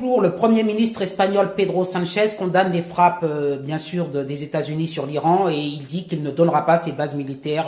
Toujours, le Premier ministre espagnol Pedro Sánchez condamne les frappes, bien sûr, des États-Unis sur l'Iran et il dit qu'il ne donnera pas ses bases militaires,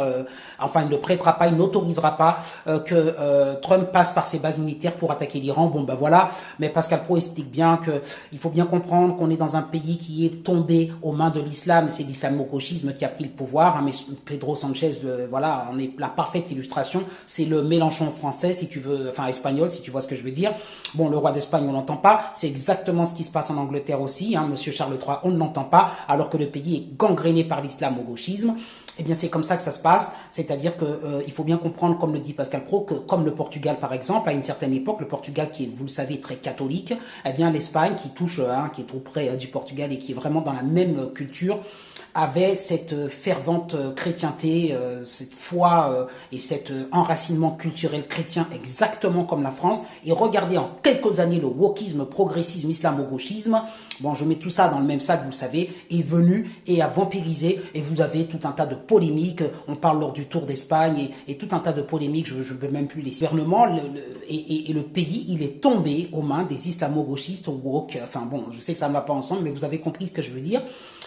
enfin, il ne prêtera pas, il n'autorisera pas que Trump passe par ses bases militaires pour attaquer l'Iran. Bon, ben voilà, mais Pascal Pro explique bien qu'il faut bien comprendre qu'on est dans un pays qui est tombé aux mains de l'islam, c'est l'islamo-gauchisme qui a pris le pouvoir, hein, mais Pedro Sánchez, voilà, on est la parfaite illustration, c'est le Mélenchon français, si tu veux, enfin espagnol, si tu vois ce que je veux dire. Bon, le roi d'Espagne, on l'entend pas. C'est exactement ce qui se passe en Angleterre aussi. Hein. Monsieur Charles III, on ne l'entend pas, alors que le pays est gangréné par l'islamo-gauchisme. Eh bien, c'est comme ça que ça se passe. C'est-à-dire que il faut bien comprendre, comme le dit Pascal Pro, que comme le Portugal, par exemple, à une certaine époque, le Portugal qui est, vous le savez, très catholique, eh bien, l'Espagne qui touche, qui est tout près du Portugal et qui est vraiment dans la même culture, avait cette fervente chrétienté, cette foi et cet enracinement culturel chrétien exactement comme la France. Et regardez en quelques années le wokisme, progressisme, islamo-gauchisme, bon je mets tout ça dans le même sac, vous le savez, est venu et a vampirisé et vous avez tout un tas de polémiques, on parle lors du Tour d'Espagne et tout un tas de polémiques, je ne veux même plus les gouvernements, et le pays il est tombé aux mains des islamo-gauchistes woke, enfin bon je sais que ça ne va pas ensemble mais vous avez compris ce que je veux dire.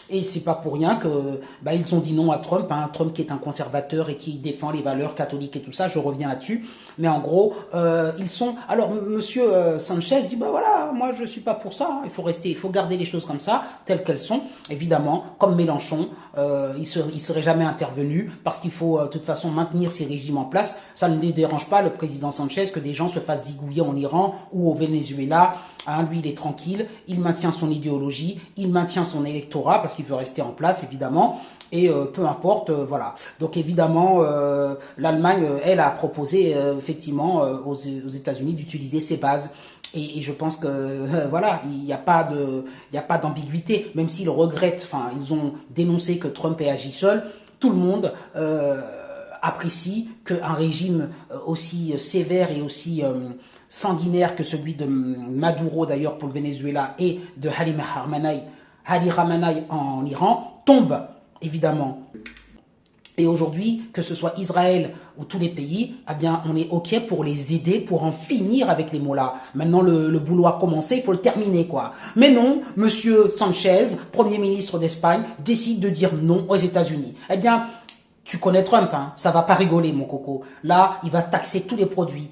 Et c'est pas pour rien que ils ont dit non à Trump, hein, Trump qui est un conservateur et qui défend les valeurs catholiques et tout ça, je reviens là-dessus. Mais en gros, ils sont. Alors Monsieur Sanchez dit voilà, moi je suis pas pour ça. Hein, il faut garder les choses comme ça, telles qu'elles sont. Évidemment, comme Mélenchon, il serait jamais intervenu parce qu'il faut de toute façon maintenir ces régimes en place. Ça ne les dérange pas le président Sanchez que des gens se fassent zigouiller en Iran ou au Venezuela. Hein, lui, il est tranquille, il maintient son idéologie, il maintient son électorat parce qu'il veut rester en place, évidemment. Et peu importe, voilà. Donc évidemment, l'Allemagne, elle a proposé effectivement aux États-Unis d'utiliser ces bases. Et je pense que voilà, il n'y a pas d'ambiguïté, même s'ils regrettent. Enfin, ils ont dénoncé que Trump ait agi seul. Tout le monde apprécie qu'un régime aussi sévère et aussi sanguinaire que celui de Maduro d'ailleurs pour le Venezuela et de Ali Khamenei en Iran tombe évidemment. Et aujourd'hui, que ce soit Israël ou tous les pays, eh bien, on est OK pour les aider, pour en finir avec les mots-là. Maintenant, le boulot a commencé, il faut le terminer, quoi. Mais non, Monsieur Sanchez, Premier ministre d'Espagne, décide de dire non aux États-Unis. Eh bien, tu connais Trump, hein, ça va pas rigoler, mon coco. Là, il va taxer tous les produits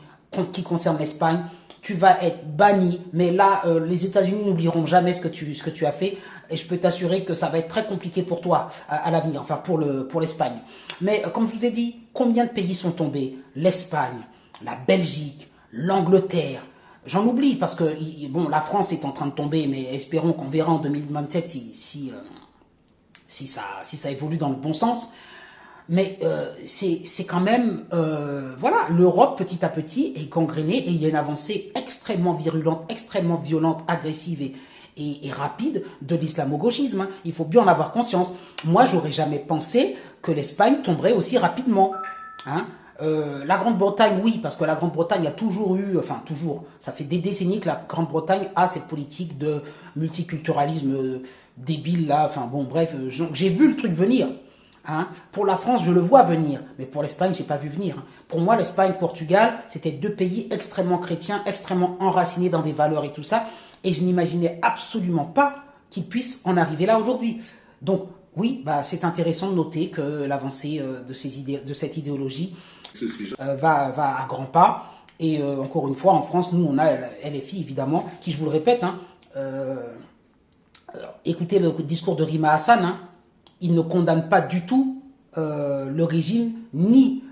qui concernent l'Espagne. Tu vas être banni, mais là, les États-Unis n'oublieront jamais ce que tu as fait, et je peux t'assurer que ça va être très compliqué pour toi à l'avenir, enfin pour l'Espagne. Mais comme je vous ai dit, combien de pays sont tombés? L'Espagne, la Belgique, l'Angleterre. J'en oublie parce que bon, la France est en train de tomber, mais espérons qu'on verra en 2027 si ça évolue dans le bon sens. Mais c'est quand même, voilà, l'Europe petit à petit est gangrénée et il y a une avancée extrêmement virulente, extrêmement violente, agressive et rapide de l'islamo-gauchisme. Hein. Il faut bien en avoir conscience. Moi, j'aurais jamais pensé que l'Espagne tomberait aussi rapidement. Hein. La Grande-Bretagne, oui, parce que la Grande-Bretagne a toujours eu, enfin toujours, ça fait des décennies que la Grande-Bretagne a cette politique de multiculturalisme débile là. Enfin bon, bref, j'ai vu le truc venir. Hein. Pour la France, je le vois venir, mais pour l'Espagne, j'ai pas vu venir. Hein. Pour moi, l'Espagne, Portugal, c'était deux pays extrêmement chrétiens, extrêmement enracinés dans des valeurs et tout ça, et je n'imaginais absolument pas qu'ils puissent en arriver là aujourd'hui. Donc, oui, c'est intéressant de noter que l'avancée de cette idéologie va à grands pas. Et encore une fois, en France, nous, on a LFI, évidemment, qui, je vous le répète, hein, écoutez le discours de Rima Hassan, hein, il ne condamne pas du tout le régime, ni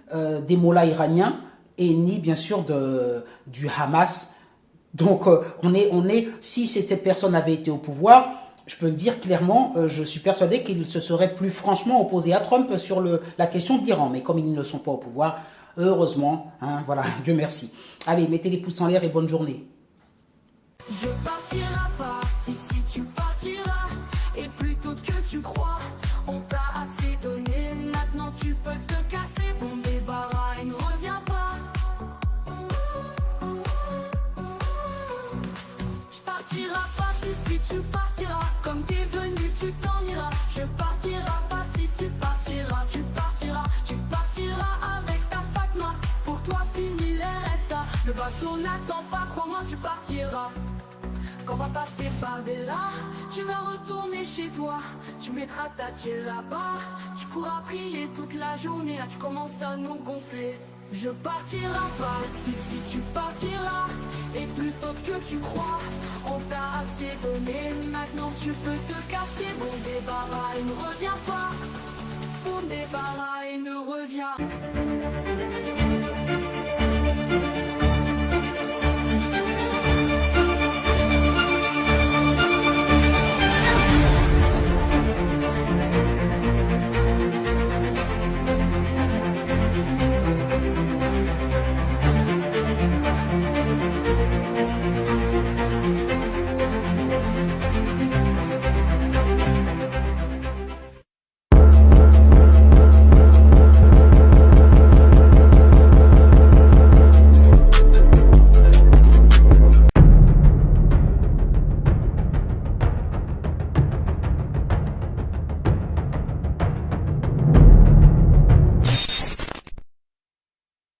des mollahs iraniens, et ni bien sûr du Hamas. Donc si cette personne avait été au pouvoir, je peux le dire clairement, je suis persuadé qu'il se serait plus franchement opposé à Trump sur la question de l'Iran. Mais comme ils ne sont pas au pouvoir, heureusement, hein, voilà, Dieu merci. Allez, mettez les pouces en l'air et bonne journée. Je partirai pas si tu partiras, et plutôt que tu crois, on t'a assez donné, maintenant tu peux te casser, mon débarras et ne reviens pas. Je partirai pas si tu partiras, comme t'es venu tu t'en iras. Je partirai pas si tu partiras, tu partiras avec ta Fatma, pour toi fini les RSA. Le bateau n'attend pas, crois-moi tu partiras. Comme passer par des là. Tu vas retourner chez toi, tu mettras ta tienne là-bas. Tu pourras prier toute la journée, là tu commences à nous gonfler. Je partirai pas, si tu partiras. Et plus tôt que tu crois, on t'a assez donné. Maintenant tu peux te casser, bon débarras et ne reviens pas. Bon débarras et ne reviens.